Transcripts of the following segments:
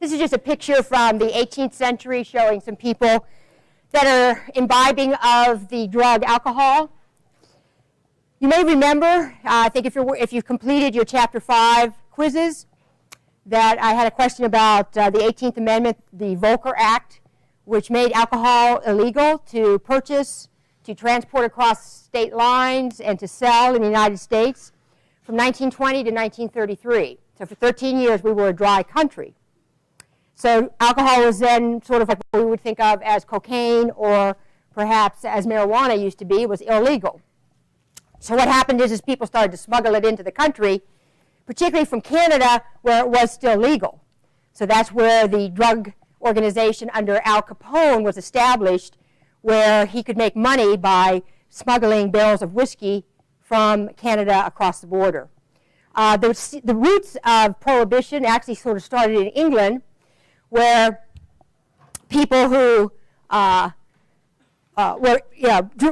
This is just a picture from the 18th century showing some people that are imbibing of the drug alcohol. You may remember, I think if you've completed your Chapter 5 quizzes, that I had a question about the 18th Amendment, the Volcker Act, which made alcohol illegal to purchase, to transport across state lines, and to sell in the United States from 1920 to 1933. So for 13 years, we were a dry country. So alcohol was then sort of like what we would think of as cocaine, or perhaps as marijuana used to be, was illegal. So what happened is people started to smuggle it into the country, particularly from Canada, where it was still legal. So that's where the drug organization under Al Capone was established, where he could make money by smuggling barrels of whiskey from Canada across the border. The roots of Prohibition actually sort of started in England, where people who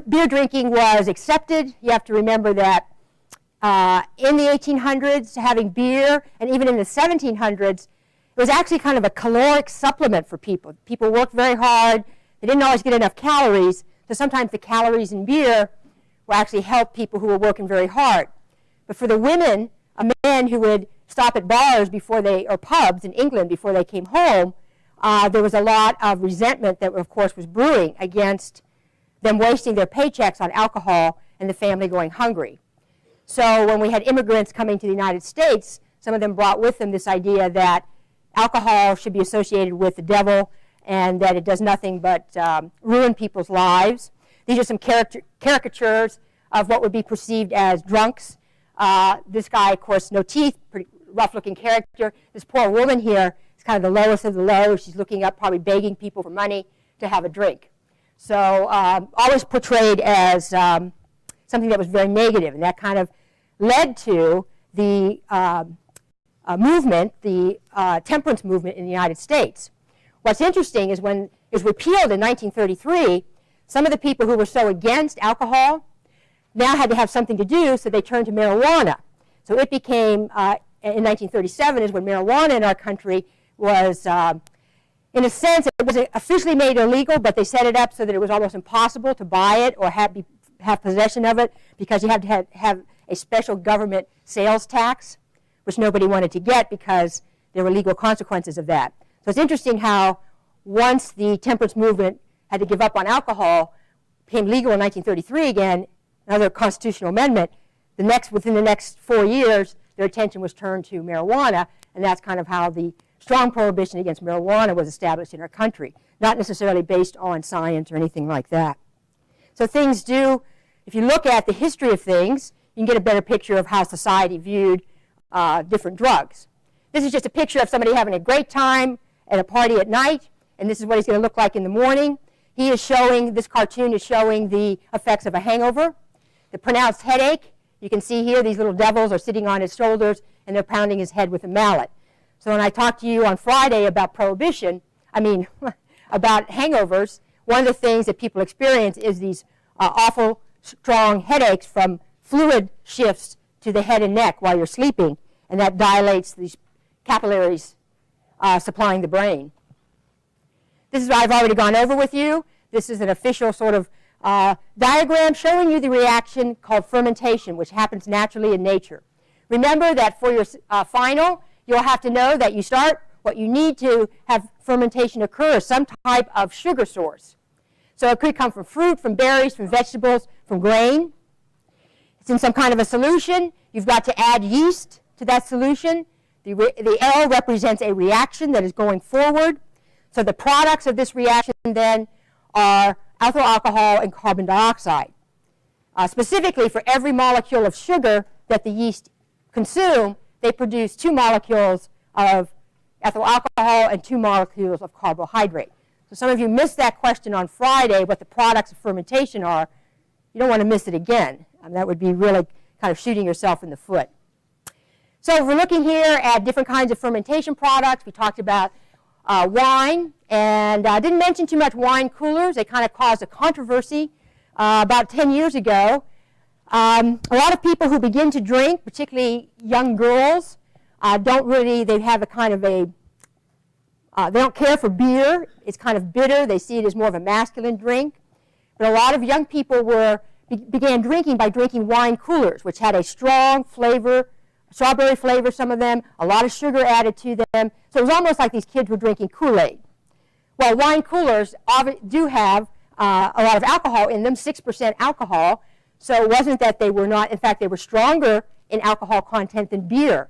beer drinking was accepted. You have to remember that in the 1800s, having beer, and even in the 1700s, it was actually kind of a caloric supplement for people. People worked very hard. They didn't always get enough calories, so sometimes the calories in beer will actually help people who were working very hard. But for the women, a man who would stop at bars or pubs in England before they came home, there was a lot of resentment that, of course, was brewing against them wasting their paychecks on alcohol and the family going hungry. So when we had immigrants coming to the United States, some of them brought with them this idea that alcohol should be associated with the devil and that it does nothing but ruin people's lives. These are some caricatures of what would be perceived as drunks. This guy, of course, no teeth, pretty rough-looking character. This poor woman here is kind of the lowest of the low. She's looking up, probably begging people for money to have a drink. So always portrayed as something that was very negative, and that kind of led to the movement, the temperance movement in the United States. What's interesting is when it was repealed in 1933, some of the people who were so against alcohol now had to have something to do, so they turned to marijuana. So it became, in 1937 is when marijuana in our country was, in a sense, it was officially made illegal, but they set it up so that it was almost impossible to buy it or have possession of it, because you had to have a special government sales tax, which nobody wanted to get because there were legal consequences of that. So it's interesting how once the temperance movement had to give up on alcohol, became legal in 1933 again, another constitutional amendment, within the next 4 years, their attention was turned to marijuana, and that's kind of how the strong prohibition against marijuana was established in our country, not necessarily based on science or anything like that. So things do, if you look at the history of things, you can get a better picture of how society viewed different drugs. This is just a picture of somebody having a great time at a party at night, and this is what he's going to look like in the morning. This cartoon is showing the effects of a hangover. The pronounced headache, you can see here, these little devils are sitting on his shoulders, and they're pounding his head with a mallet. So when I talked to you on Friday about about hangovers, one of the things that people experience is these awful strong headaches from fluid shifts to the head and neck while you're sleeping, and that dilates these capillaries supplying the brain. This is what I've already gone over with you. This is an official sort of diagram showing you the reaction called fermentation, which happens naturally in nature. Remember that for your final, you'll have to know that what you need to have fermentation occur is some type of sugar source. So it could come from fruit, from berries, from vegetables, from grain. It's in some kind of a solution. You've got to add yeast to that solution. The arrow represents a reaction that is going forward. So the products of this reaction then are ethyl alcohol and carbon dioxide. Specifically, for every molecule of sugar that the yeast consume, they produce 2 molecules of ethyl alcohol and 2 molecules of carbohydrate. So some of you missed that question on Friday, what the products of fermentation are. You don't want to miss it again. That would be really kind of shooting yourself in the foot. So we're looking here at different kinds of fermentation products. We talked about wine, and I didn't mention too much wine coolers. They kind of caused a controversy about 10 years ago. A lot of people who begin to drink, particularly young girls, they have a kind of a They don't care for beer. It's kind of bitter. They see it as more of a masculine drink. But a lot of young people began drinking by drinking wine coolers, which had a strong flavor, strawberry flavor, some of them, a lot of sugar added to them. So it was almost like these kids were drinking Kool-Aid. Well, wine coolers do have a lot of alcohol in them, 6% alcohol. So it wasn't that they were not, in fact, they were stronger in alcohol content than beer.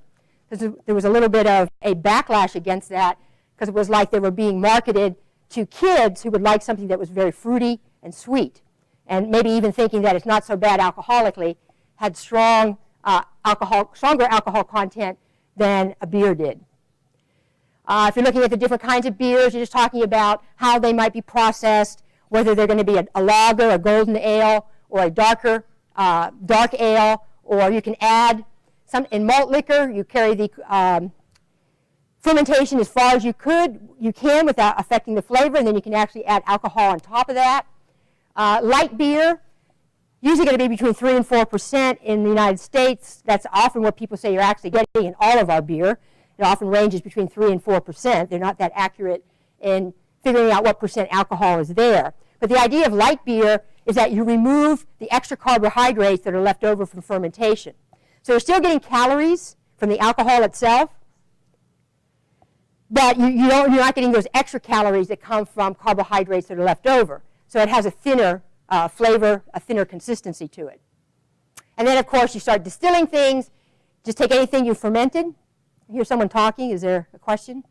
There was a little bit of a backlash against that because it was like they were being marketed to kids who would like something that was very fruity and sweet, and maybe even thinking that it's not so bad alcoholically, had stronger alcohol content than a beer did. If you're looking at the different kinds of beers, you're just talking about how they might be processed, whether they're going to be a lager, a golden ale, or a dark ale, or you can add some in malt liquor. You carry the fermentation as far as you can without affecting the flavor, and then you can actually add alcohol on top of that. Light beer, usually going to be between 3 and 4% in the United States. That's often what people say you're actually getting in all of our beer. It often ranges between 3 and 4%. They're not that accurate in figuring out what percent alcohol is there. But the idea of light beer is that you remove the extra carbohydrates that are left over from fermentation. So you're still getting calories from the alcohol itself, but you're not getting those extra calories that come from carbohydrates that are left over. So it has a thinner flavor, a thinner consistency to it. And then, of course, you start distilling things. Just take anything you fermented. I hear someone talking. Is there a question?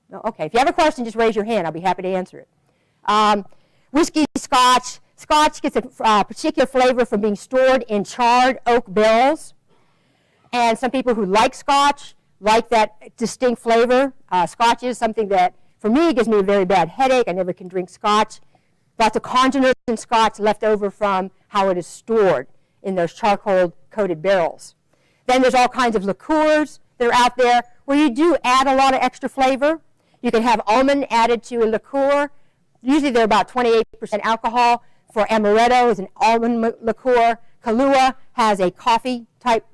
No? Okay. If you have a question, just raise your hand. I'll be happy to answer it. Whiskey, Scotch. Scotch gets a particular flavor from being stored in charred oak barrels. And some people who like Scotch like that distinct flavor. Scotch is something that, for me, gives me a very bad headache. I never can drink Scotch. Lots of congeners in Scotch left over from how it is stored in those charcoal-coated barrels. Then there's all kinds of liqueurs that are out there where you do add a lot of extra flavor. You can have almond added to a liqueur. Usually they're about 28% alcohol. For amaretto is an almond liqueur. Kahlua has a coffee-type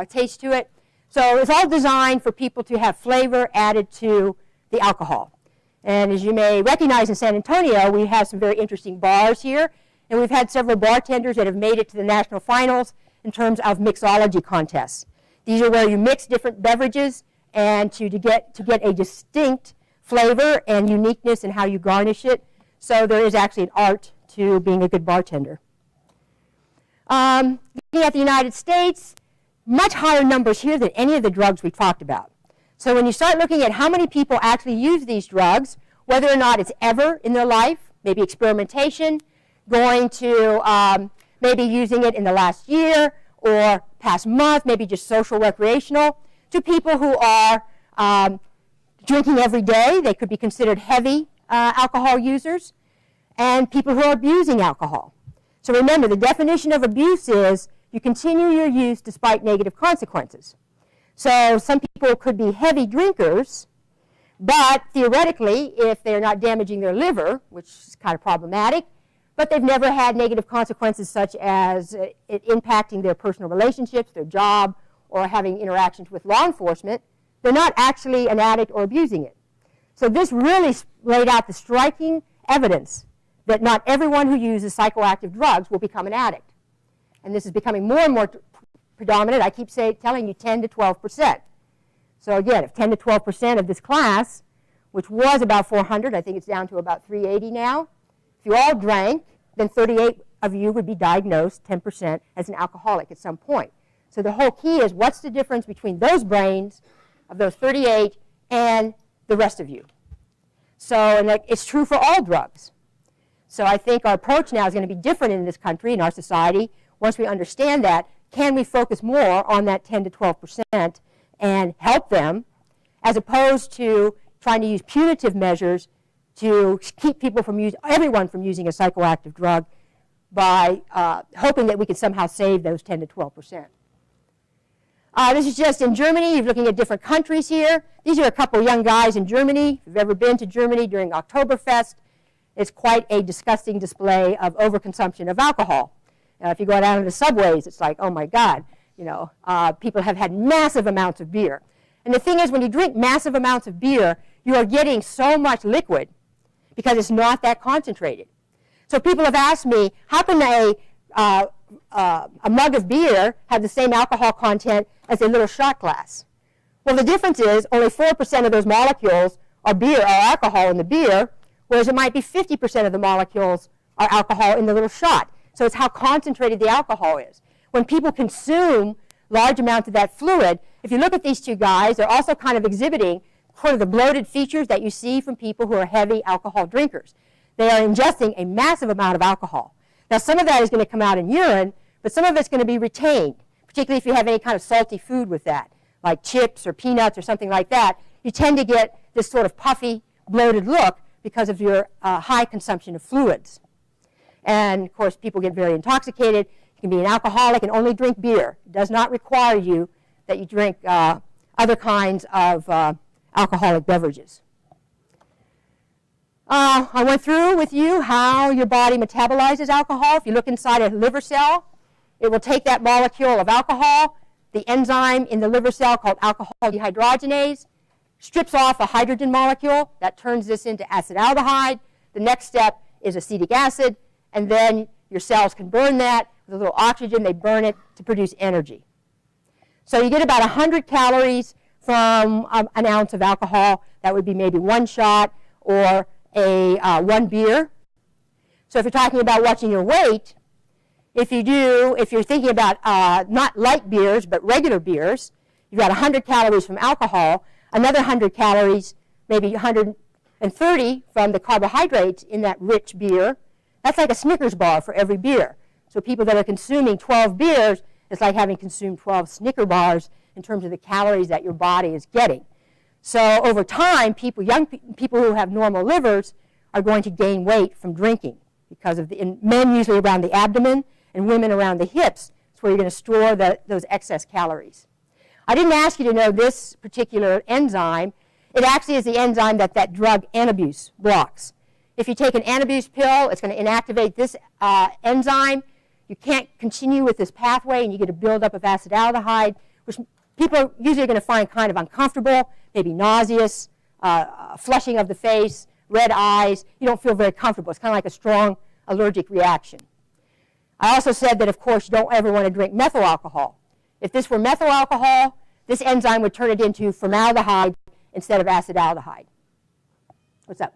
taste to it. So it's all designed for people to have flavor added to the alcohol. And as you may recognize in San Antonio, we have some very interesting bars here. And we've had several bartenders that have made it to the national finals in terms of mixology contests. These are where you mix different beverages and to get a distinct flavor and uniqueness in how you garnish it. So there is actually an art to being a good bartender. Looking at the United States, much higher numbers here than any of the drugs we talked about. So when you start looking at how many people actually use these drugs, whether or not it's ever in their life, maybe experimentation, going to maybe using it in the last year or past month, maybe just social recreational, to people who are drinking every day. They could be considered heavy alcohol users, and people who are abusing alcohol. So remember, the definition of abuse is you continue your use despite negative consequences. So some people could be heavy drinkers, but theoretically, if they're not damaging their liver, which is kind of problematic, but they've never had negative consequences such as it impacting their personal relationships, their job, or having interactions with law enforcement, they're not actually an addict or abusing it. So this really laid out the striking evidence that not everyone who uses psychoactive drugs will become an addict. And this is becoming more and more predominant. I keep telling you 10 to 12%. So again, if 10 to 12% of this class, which was about 400, I think it's down to about 380 now, if you all drank, then 38 of you would be diagnosed, 10%, as an alcoholic at some point. So the whole key is what's the difference between those brains of those 38 and the rest of you. So, and it's true for all drugs. So I think our approach now is going to be different in this country, in our society. Once we understand that, can we focus more on that 10 to 12% and help them, as opposed to trying to use punitive measures to keep people from everyone from using a psychoactive drug by hoping that we can somehow save those 10 to 12%. This is just in Germany. You're looking at different countries here. These are a couple young guys in Germany. If you've ever been to Germany during Oktoberfest, it's quite a disgusting display of overconsumption of alcohol. If you go down to the subways, it's like, oh my God, people have had massive amounts of beer. And the thing is, when you drink massive amounts of beer, you are getting so much liquid because it's not that concentrated. So people have asked me, how can a mug of beer have the same alcohol content as a little shot glass? Well, the difference is only 4% of those molecules are alcohol in the beer, whereas it might be 50% of the molecules are alcohol in the little shot. So it's how concentrated the alcohol is. When people consume large amounts of that fluid, if you look at these two guys, they're also kind of exhibiting sort of the bloated features that you see from people who are heavy alcohol drinkers. They are ingesting a massive amount of alcohol. Now, some of that is going to come out in urine, but some of it's going to be retained, particularly if you have any kind of salty food with that, like chips or peanuts or something like that. You tend to get this sort of puffy, bloated look because of your high consumption of fluids. And, of course, people get very intoxicated. You can be an alcoholic and only drink beer. It does not require you that you drink other kinds of alcoholic beverages. I went through with you how your body metabolizes alcohol. If you look inside a liver cell, it will take that molecule of alcohol, the enzyme in the liver cell called alcohol dehydrogenase, strips off a hydrogen molecule. That turns this into acetaldehyde. The next step is acetic acid, and then your cells can burn that. With a little oxygen, they burn it to produce energy. So you get about 100 calories from an ounce of alcohol. That would be maybe one shot or one beer. So if you're talking about watching your weight, if you're thinking about not light beers but regular beers, you've got 100 calories from alcohol, another 100 calories, maybe 130 from the carbohydrates in that rich beer. That's like a Snickers bar for every beer. So people that are consuming 12 beers, it's like having consumed 12 Snicker bars in terms of the calories that your body is getting. So over time, young people who have normal livers are going to gain weight from drinking because of men usually around the abdomen and women around the hips. It's where you're going to store those excess calories. I didn't ask you to know this particular enzyme. It actually is the enzyme that drug antabuse blocks. If you take an antabuse pill, it's going to inactivate this enzyme. You can't continue with this pathway, and you get a buildup of acetaldehyde, which people are usually going to find kind of uncomfortable, maybe nauseous, flushing of the face, red eyes. You don't feel very comfortable. It's kind of like a strong allergic reaction. I also said that, of course, you don't ever want to drink methyl alcohol. If this were methyl alcohol, this enzyme would turn it into formaldehyde instead of acetaldehyde. What's up?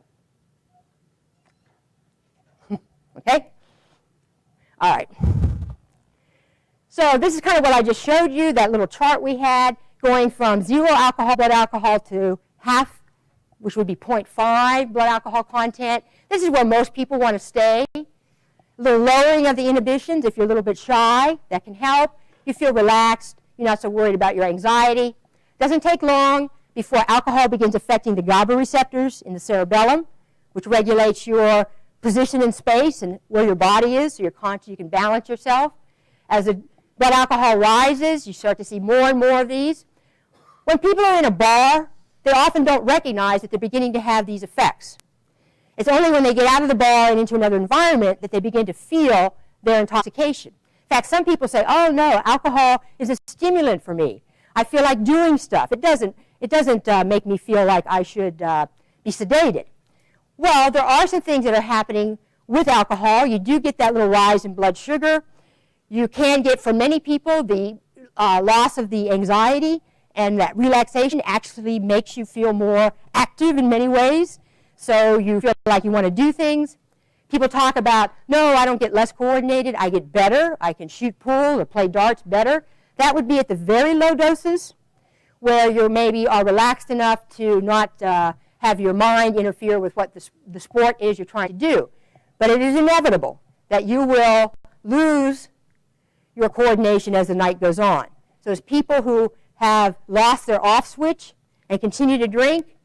Okay? All right. So this is kind of what I just showed you, that little chart we had, going from 0 blood alcohol to half, which would be 0.5 blood alcohol content. This is where most people want to stay. A little lowering of the inhibitions. If you're a little bit shy, that can help. You feel relaxed. You're not so worried about your anxiety. It doesn't take long before alcohol begins affecting the GABA receptors in the cerebellum, which regulates your position in space and where your body is, so you're conscious, you can balance yourself. As the blood alcohol rises, you start to see more and more of these. When people are in a bar, they often don't recognize that they're beginning to have these effects. It's only when they get out of the bar and into another environment that they begin to feel their intoxication. In fact, some people say, oh no, alcohol is a stimulant for me. I feel like doing stuff. It doesn't make me feel like I should be sedated. Well, there are some things that are happening with alcohol. You do get that little rise in blood sugar. You can get, for many people, the loss of the anxiety, and that relaxation actually makes you feel more active in many ways. So you feel like you want to do things. People talk about, no, I don't get less coordinated. I get better. I can shoot pool or play darts better. That would be at the very low doses where you maybe are relaxed enough to not have your mind interfere with what the sport is you're trying to do. But it is inevitable that you will lose your coordination as the night goes on. So as people who have lost their off switch and continue to drink,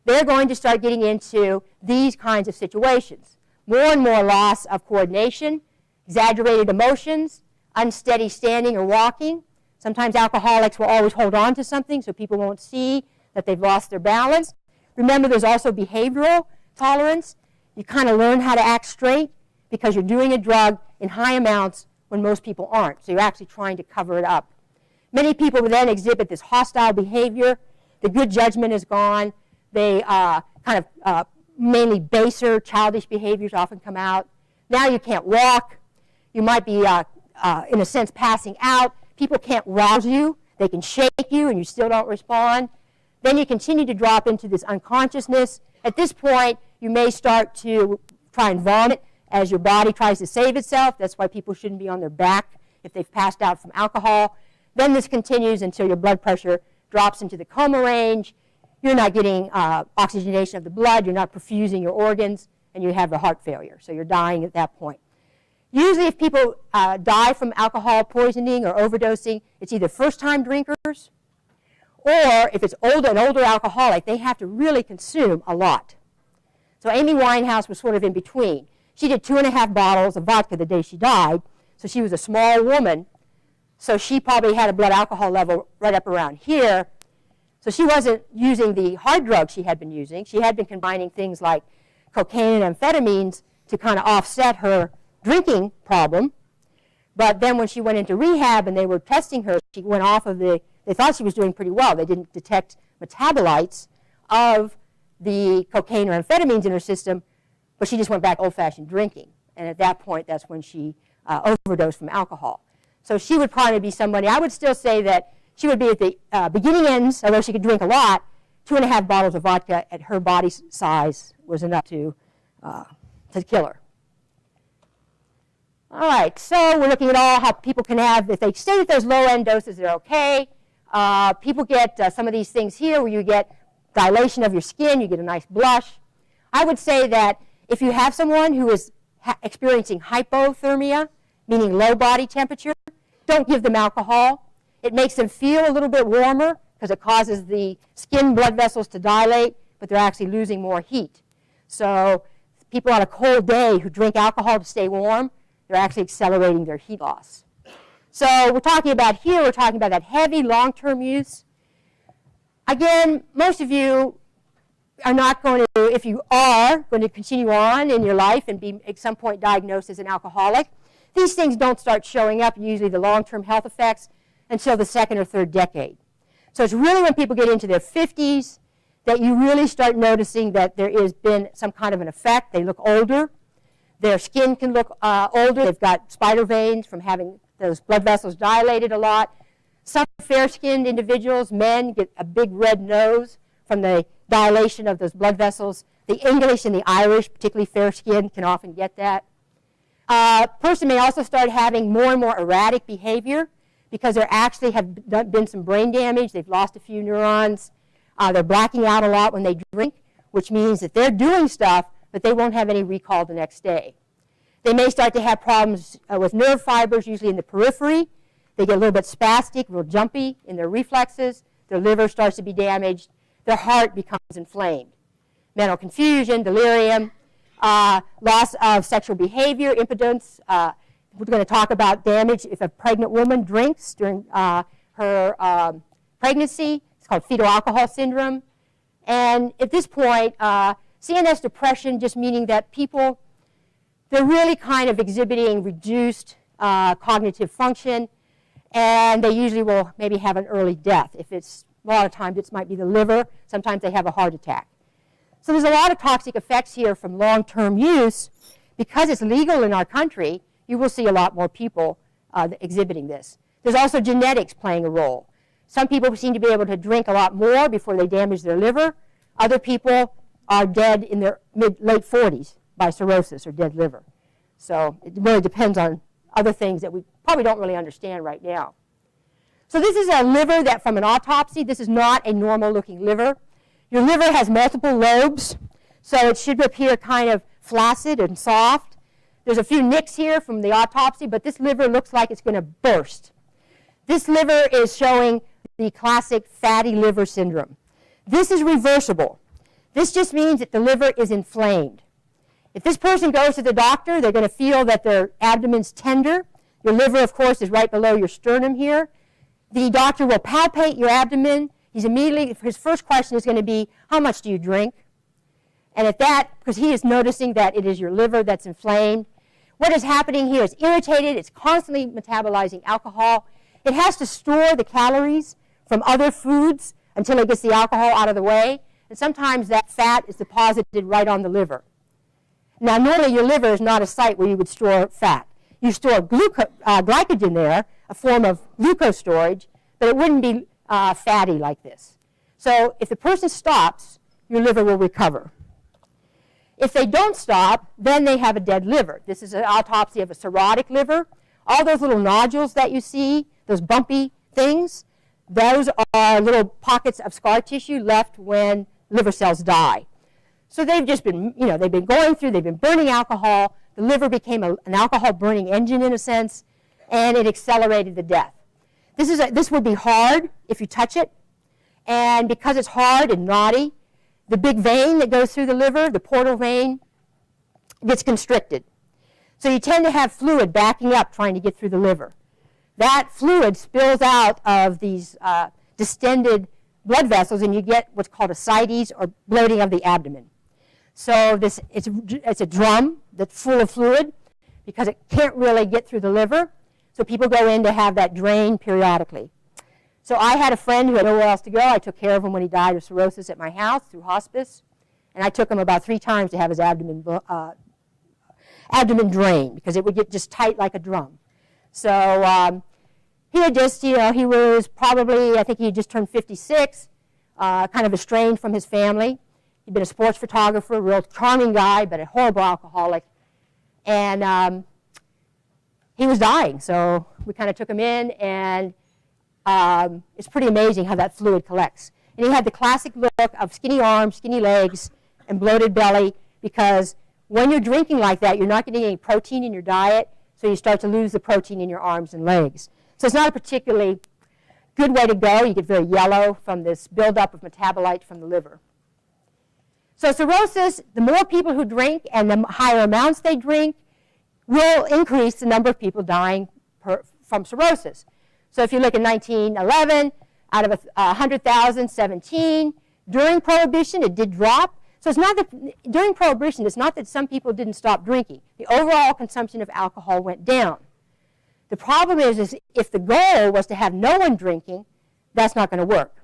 they're going to start getting into these kinds of situations. More and more loss of coordination, exaggerated emotions, unsteady standing or walking. Sometimes alcoholics will always hold on to something so people won't see that they've lost their balance. Remember, there's also behavioral tolerance. You kind of learn how to act straight because you're doing a drug in high amounts when most people aren't. So you're actually trying to cover it up. Many people will then exhibit this hostile behavior. The good judgment is gone. They kind of mainly baser, childish behaviors often come out. Now you can't walk. You might be, in a sense, passing out. People can't rouse you. They can shake you and you still don't respond. Then you continue to drop into this unconsciousness. At this point, you may start to try and vomit as your body tries to save itself. That's why people shouldn't be on their back if they've passed out from alcohol. Then this continues until your blood pressure drops into the coma range. You're not getting oxygenation of the blood. You're not perfusing your organs, and you have a heart failure. So you're dying at that point. Usually if people die from alcohol poisoning or overdosing, it's either first-time drinkers, or if it's an older alcoholic, they have to really consume a lot. So Amy Winehouse was sort of in between. She did 2.5 bottles of vodka the day she died, so she was a small woman, so she probably had a blood alcohol level right up around here. So she wasn't using the hard drugs she had been using. She had been combining things like cocaine and amphetamines to kind of offset her drinking problem. But then when she went into rehab and they were testing her, she went off of they thought she was doing pretty well. They didn't detect metabolites of the cocaine or amphetamines in her system, but she just went back old-fashioned drinking. And at that point, that's when she overdosed from alcohol. So she would probably be somebody, I would still say that she would be at the beginning ends, although she could drink a lot. 2.5 bottles of vodka at her body size was enough to kill her. All right, so we're looking at all how people can have, if they stay at those low-end doses, they're okay. People get some of these things here where you get dilation of your skin, you get a nice blush. I would say that if you have someone who is experiencing hypothermia, meaning low body temperature, don't give them alcohol. It makes them feel a little bit warmer because it causes the skin blood vessels to dilate, but they're actually losing more heat. So people on a cold day who drink alcohol to stay warm, they're actually accelerating their heat loss. So we're talking about that heavy long-term use. Again, most of you are not going to, if you are going to continue on in your life and be at some point diagnosed as an alcoholic, these things don't start showing up, usually the long-term health effects, until the second or third decade. So it's really when people get into their 50s that you really start noticing that there has been some kind of an effect. They look older. Their skin can look older. They've got spider veins from having those blood vessels dilated a lot. Some fair-skinned individuals, men, get a big red nose from the dilation of those blood vessels. The English and the Irish, particularly fair-skinned, can often get that. A person may also start having more and more erratic behavior because there actually have been some brain damage. They've lost a few neurons. They're blacking out a lot when they drink, which means that they're doing stuff, but they won't have any recall the next day. They may start to have problems with nerve fibers, usually in the periphery. They get a little bit spastic, real jumpy in their reflexes. Their liver starts to be damaged. Their heart becomes inflamed. Mental confusion, delirium, loss of sexual behavior, impotence. We're going to talk about damage if a pregnant woman drinks during her pregnancy. It's called fetal alcohol syndrome. And at this point, CNS depression just meaning that people, they're really kind of exhibiting reduced cognitive function, and they usually will maybe have an early death. If it's, a lot of times it might be the liver. Sometimes they have a heart attack. So there's a lot of toxic effects here from long-term use. Because it's legal in our country, you will see a lot more people exhibiting this. There's also genetics playing a role. Some people seem to be able to drink a lot more before they damage their liver. Other people are dead in their late 40s by cirrhosis or dead liver. So it really depends on other things that we probably don't really understand right now. So this is a liver that from an autopsy, this is not a normal looking liver. Your liver has multiple lobes, so it should appear kind of flaccid and soft. There's a few nicks here from the autopsy, but this liver looks like it's going to burst. This liver is showing the classic fatty liver syndrome. This is reversible. This just means that the liver is inflamed. If this person goes to the doctor, they're going to feel that their abdomen's tender. Your liver, of course, is right below your sternum here. The doctor will palpate your abdomen. His first question is going to be, how much do you drink? And at that, because he is noticing that it is your liver that's inflamed, what is happening here is irritated. It's constantly metabolizing alcohol. It has to store the calories from other foods. until it gets the alcohol out of the way. And sometimes that fat is deposited right on the liver. Now, normally your liver is not a site where you would store fat. You store glycogen there, a form of glucose storage, but it wouldn't be fatty like this. So if the person stops, your liver will recover. If they don't stop, then they have a dead liver. This is an autopsy of a cirrhotic liver. All those little nodules that you see, those bumpy things, those are little pockets of scar tissue left when liver cells die. So they've just been, they've been going through, they've been burning alcohol. The liver became an alcohol burning engine in a sense, and it accelerated the death. This would be hard if you touch it, and because it's hard and knotty, the big vein that goes through the liver, the portal vein, gets constricted. So you tend to have fluid backing up trying to get through the liver. That fluid spills out of these distended blood vessels, and you get what's called ascites, or bloating of the abdomen. So it's a drum that's full of fluid because it can't really get through the liver. So people go in to have that drained periodically. So I had a friend who had nowhere else to go. I took care of him when he died of cirrhosis at my house through hospice. And I took him about 3 times to have his abdomen drained because it would get just tight like a drum. So he had just, he was probably, I think he had just turned 56, kind of estranged from his family. He'd been a sports photographer, a real charming guy, but a horrible alcoholic. And he was dying, so we kind of took him in, and it's pretty amazing how that fluid collects. And he had the classic look of skinny arms, skinny legs, and bloated belly, because when you're drinking like that, you're not getting any protein in your diet, so you start to lose the protein in your arms and legs. So it's not a particularly good way to go. You get very yellow from this buildup of metabolites from the liver. So cirrhosis, the more people who drink and the higher amounts they drink, will increase the number of people dying from cirrhosis. So if you look at 1911, out of 100,000, 17. During Prohibition, it did drop. So it's not that, during Prohibition, it's not that some people didn't stop drinking. The overall consumption of alcohol went down. The problem is if the goal was to have no one drinking, that's not going to work.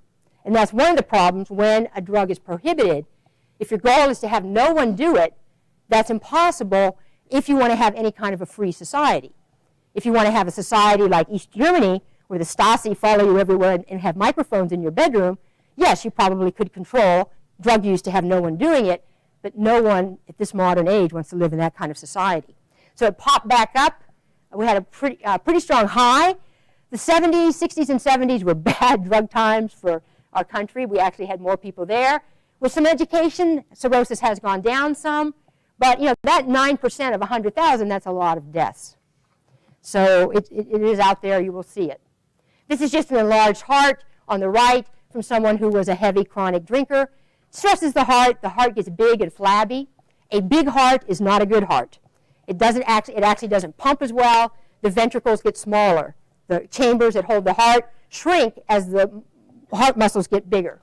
And that's one of the problems when a drug is prohibited. If your goal is to have no one do it, that's impossible if you want to have any kind of a free society. If you want to have a society like East Germany, where the Stasi follow you everywhere and have microphones in your bedroom, yes, you probably could control drug use to have no one doing it, but no one at this modern age wants to live in that kind of society. So it popped back up. We had a pretty strong high. The 70s, 60s, and 70s were bad drug times for our country. We actually had more people there. With some education, cirrhosis has gone down some, but that 9% of 100,000, that's a lot of deaths. So it is out there. You will see it. This is just an enlarged heart on the right from someone who was a heavy chronic drinker. Stresses the heart gets big and flabby. A big heart is not a good heart. It actually doesn't pump as well. The ventricles get smaller. The chambers that hold the heart shrink as the heart muscles get bigger.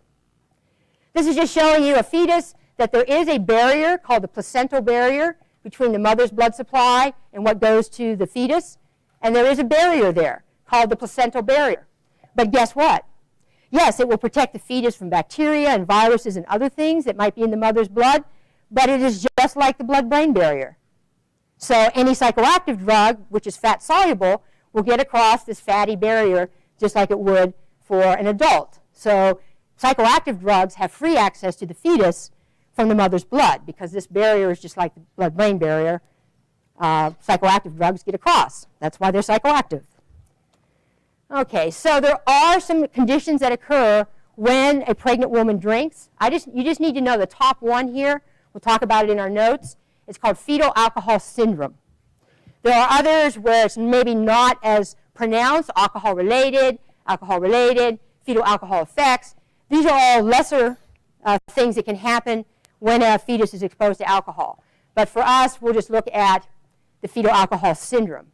This is just showing you a fetus, that there is a barrier called the placental barrier between the mother's blood supply and what goes to the fetus. And there is a barrier there called the placental barrier. But guess what? Yes, it will protect the fetus from bacteria and viruses and other things that might be in the mother's blood, but it is just like the blood-brain barrier. So any psychoactive drug, which is fat-soluble, will get across this fatty barrier just like it would for an adult. So psychoactive drugs have free access to the fetus from the mother's blood because this barrier is just like the blood-brain barrier. Psychoactive drugs get across. That's why they're psychoactive. Okay, so there are some conditions that occur when a pregnant woman drinks. You just need to know the top one here. We'll talk about it in our notes. It's called fetal alcohol syndrome. There are others where it's maybe not as pronounced, alcohol-related, fetal alcohol effects. These are all lesser things that can happen when a fetus is exposed to alcohol. But for us, we'll just look at the fetal alcohol syndrome.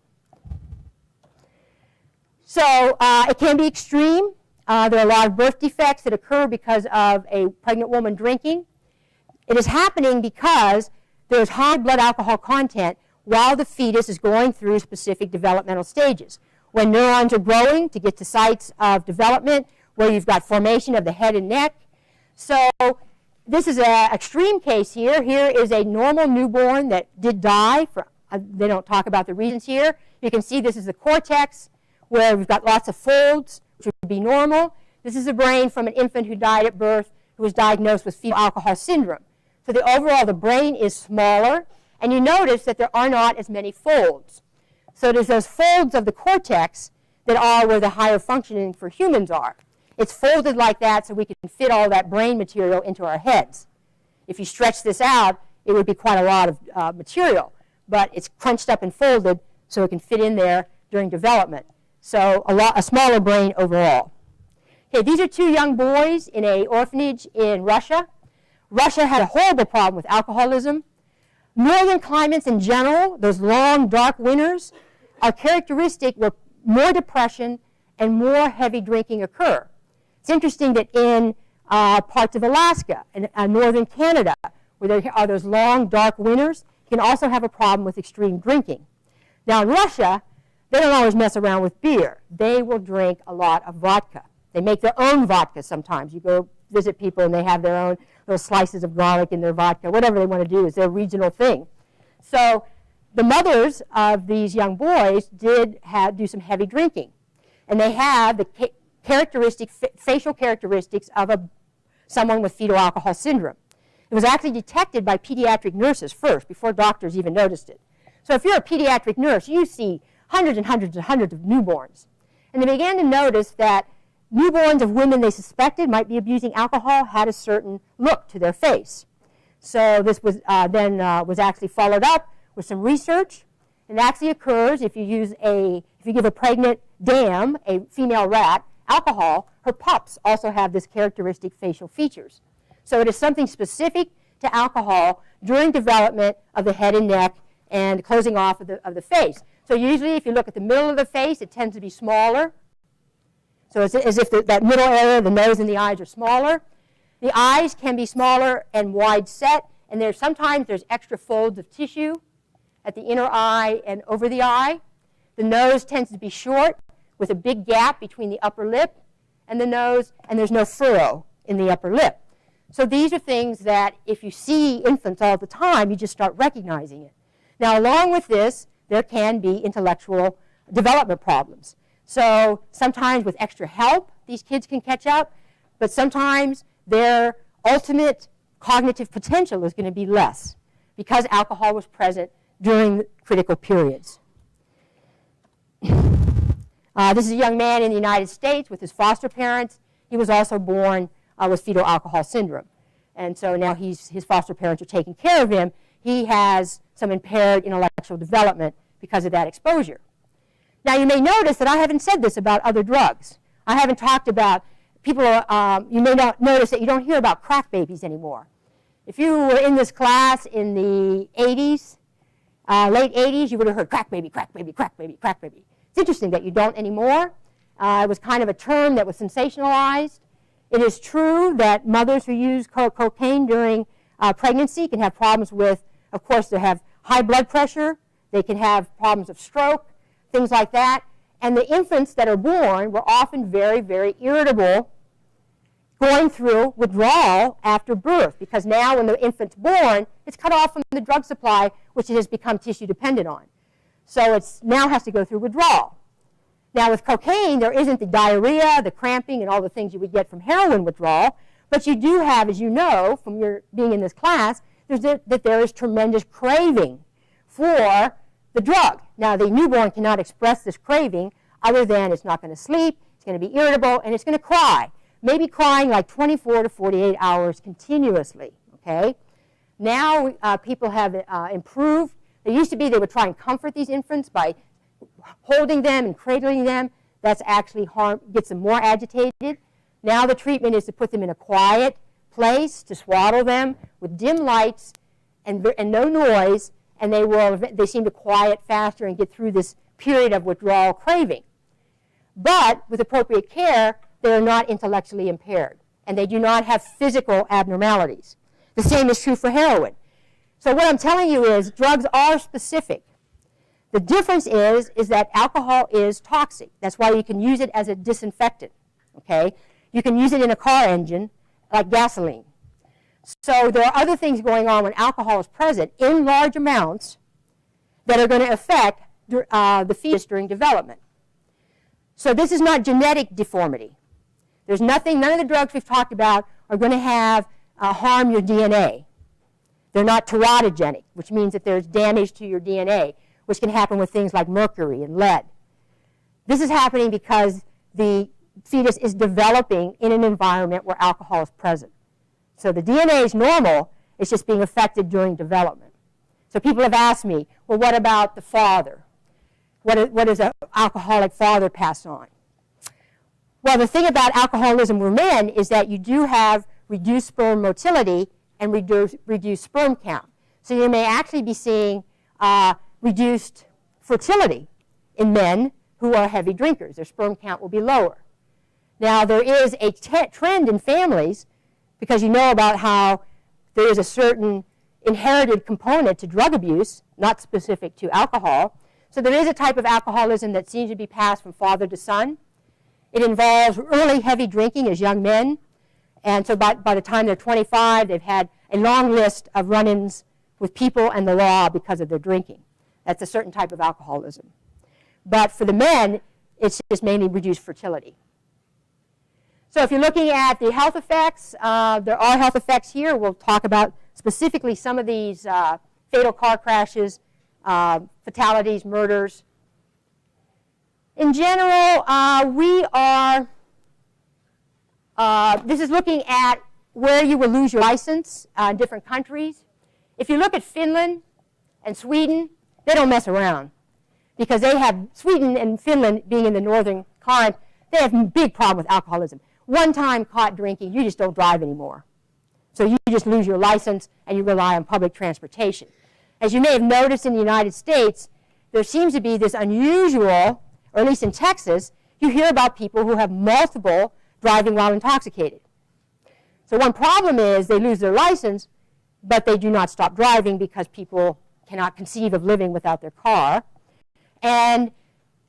So it can be extreme. There are a lot of birth defects that occur because of a pregnant woman drinking. It is happening because there's high blood alcohol content while the fetus is going through specific developmental stages. When neurons are growing to get to sites of development, where you've got formation of the head and neck. So this is an extreme case here. Here is a normal newborn that did die. They don't talk about the reasons here. You can see this is the cortex, where we've got lots of folds, which would be normal. This is the brain from an infant who died at birth, who was diagnosed with fetal alcohol syndrome. So the brain is smaller, and you notice that there are not as many folds. So there's those folds of the cortex that are where the higher functioning for humans are. It's folded like that so we can fit all that brain material into our heads. If you stretch this out, it would be quite a lot of material, but it's crunched up and folded so it can fit in there during development. So a smaller brain overall. Okay, these are two young boys in an orphanage in Russia. Russia had a horrible problem with alcoholism. Northern climates in general, those long, dark winters, are characteristic where more depression and more heavy drinking occur. It's interesting that in parts of Alaska and northern Canada, where there are those long, dark winters, you can also have a problem with extreme drinking. Now in Russia, they don't always mess around with beer. They will drink a lot of vodka. They make their own vodka sometimes. You go visit people and they have their own little slices of garlic in their vodka. Whatever they want to do is their regional thing. So the mothers of these young boys did do some heavy drinking. And they have the facial characteristics of someone with fetal alcohol syndrome. It was actually detected by pediatric nurses first, before doctors even noticed it. So if you're a pediatric nurse, you see hundreds and hundreds and hundreds of newborns. And they began to notice that newborns of women they suspected might be abusing alcohol had a certain look to their face. So this was then was actually followed up with some research. It actually occurs if you give a pregnant dam, a female rat, alcohol, her pups also have this characteristic facial features. So it is something specific to alcohol during development of the head and neck and closing off of the face. So usually if you look at the middle of the face, it tends to be smaller. So it's as if that middle area, the nose and the eyes are smaller. The eyes can be smaller and wide set, and sometimes there's extra folds of tissue at the inner eye and over the eye. The nose tends to be short with a big gap between the upper lip and the nose, and there's no furrow in the upper lip. So these are things that if you see infants all the time, you just start recognizing it. Now along with this, there can be intellectual development problems. So sometimes with extra help, these kids can catch up, but sometimes their ultimate cognitive potential is going to be less because alcohol was present during critical periods. This is a young man in the United States with his foster parents. He was also born with fetal alcohol syndrome. And so now his foster parents are taking care of him. He has some impaired intellectual development because of that exposure. Now you may notice that I haven't said this about other drugs. I haven't talked about people, you may not notice that you don't hear about crack babies anymore. If you were in this class in the 80s, late 80s, you would have heard crack baby, crack baby, crack baby, crack baby. It's interesting that you don't anymore. It was kind of a term that was sensationalized. It is true that mothers who use cocaine during pregnancy can have problems with, of course, they have high blood pressure. They can have problems of stroke, things like that. And the infants that are born were often very, very irritable, going through withdrawal after birth, because now when the infant's born, it's cut off from the drug supply, which it has become tissue dependent on. So it now has to go through withdrawal. Now with cocaine, there isn't the diarrhea, the cramping, and all the things you would get from heroin withdrawal, but you do have, as you know from your being in this class, that there is tremendous craving for the drug. Now the newborn cannot express this craving other than it's not going to sleep, it's going to be irritable, and it's going to cry. Maybe crying like 24 to 48 hours continuously, okay? Now people have improved. It used to be they would try and comfort these infants by holding them and cradling them. That's actually gets them more agitated. Now the treatment is to put them in a quiet place, to swaddle them with dim lights and no noise, and they seem to quiet faster and get through this period of withdrawal craving. But with appropriate care, they are not intellectually impaired, and they do not have physical abnormalities. The same is true for heroin. So what I'm telling you is drugs are specific. The difference is that alcohol is toxic. That's why you can use it as a disinfectant, okay? You can use it in a car engine like gasoline. So there are other things going on when alcohol is present in large amounts that are going to affect the fetus during development. So this is not genetic deformity. There's nothing, none of the drugs we've talked about are going to harm your DNA. They're not teratogenic, which means that there's damage to your DNA, which can happen with things like mercury and lead. This is happening because the fetus is developing in an environment where alcohol is present. So the DNA is normal, it's just being affected during development. So people have asked me, well, what about the father? What does an alcoholic father pass on? Well, the thing about alcoholism with men is that you do have reduced sperm motility and reduced sperm count. So you may actually be seeing reduced fertility in men who are heavy drinkers. Their sperm count will be lower. Now, there is a trend in families, because you know about how there is a certain inherited component to drug abuse, not specific to alcohol. So there is a type of alcoholism that seems to be passed from father to son. It involves early heavy drinking as young men. And so by the time they're 25, they've had a long list of run-ins with people and the law because of their drinking. That's a certain type of alcoholism. But for the men, it's just mainly reduced fertility. So if you're looking at the health effects, there are health effects here. We'll talk about specifically some of these fatal car crashes, fatalities, murders. In general, this is looking at where you will lose your license in different countries. If you look at Finland and Sweden, they don't mess around because they have, Sweden and Finland being in the northern climate, they have a big problem with alcoholism. One time caught drinking, you just don't drive anymore. So you just lose your license and you rely on public transportation. As you may have noticed in the United States, there seems to be this unusual, or at least in Texas, you hear about people who have multiple driving while intoxicated. So one problem is they lose their license, but they do not stop driving because people cannot conceive of living without their car. And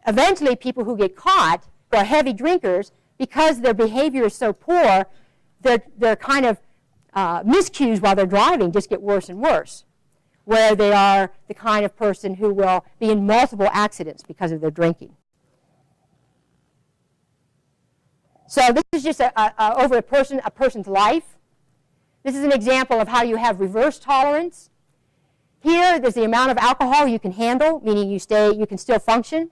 eventually people who get caught, who are heavy drinkers, because their behavior is so poor, their kind of miscues while they're driving just get worse and worse, where they are the kind of person who will be in multiple accidents because of their drinking. So this is just over a person's life. This is an example of how you have reverse tolerance. Here, there's the amount of alcohol you can handle, meaning you can still function.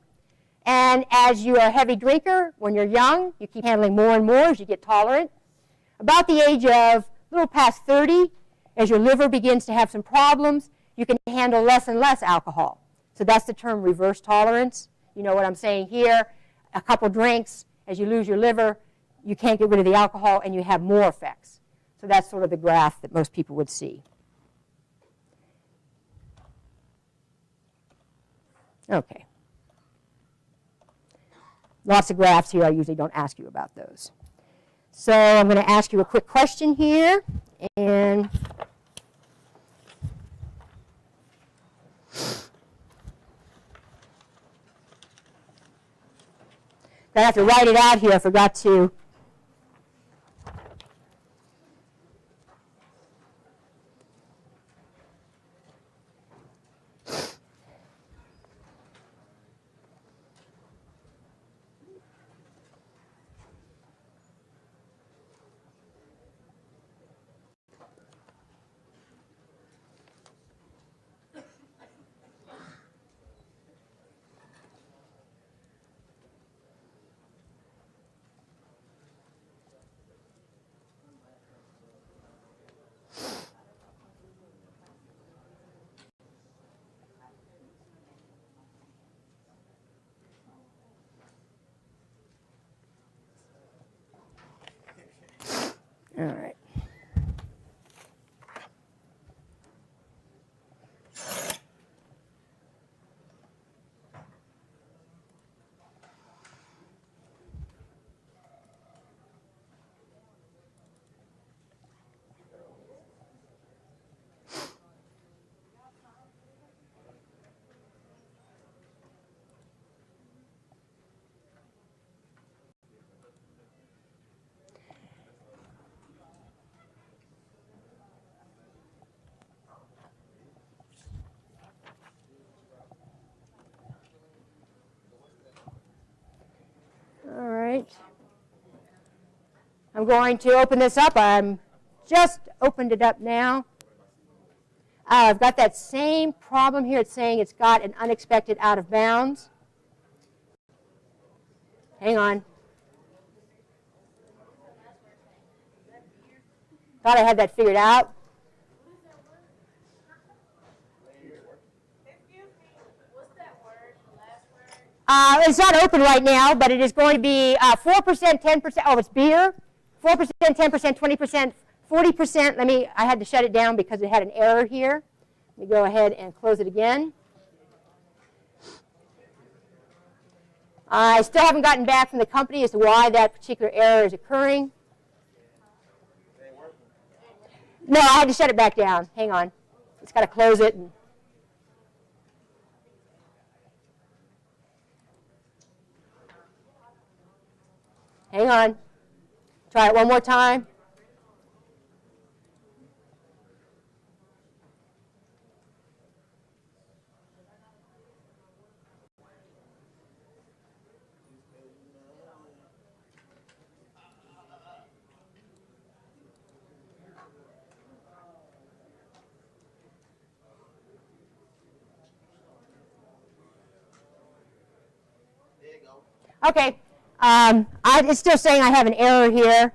And as you are a heavy drinker, when you're young, you keep handling more and more as you get tolerant. About the age of a little past 30, as your liver begins to have some problems, you can handle less and less alcohol. So that's the term reverse tolerance. You know what I'm saying here. A couple drinks, as you lose your liver, you can't get rid of the alcohol and you have more effects. So that's sort of the graph that most people would see. Okay. Lots of graphs here. I usually don't ask you about those. So I'm going to ask you a quick question here. And I have to write it out here. I forgot to. All right. I'm going to open this up. I'm just opened it up now. I've got that same problem here. It's saying it's got an unexpected out of bounds. Hang on. Thought I had that figured out. It's not open right now, but it is going to be 4%, 10%. Oh, it's beer. 4%, 10%, 20%, 40%. I had to shut it down because it had an error here. Let me go ahead and close it again. I still haven't gotten back from the company as to why that particular error is occurring. No, I had to shut it back down. Hang on. It's got to close it. Hang on. Try it one more time. Okay. It's still saying I have an error here.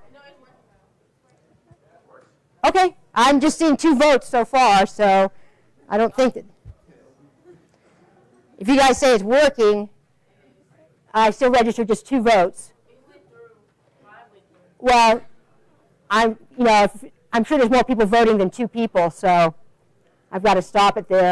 Okay. I'm just seeing 2 votes so far, so I don't think that. If you guys say it's working, I still registered just 2 votes. Well, I'm sure there's more people voting than 2 people, so I've got to stop it there.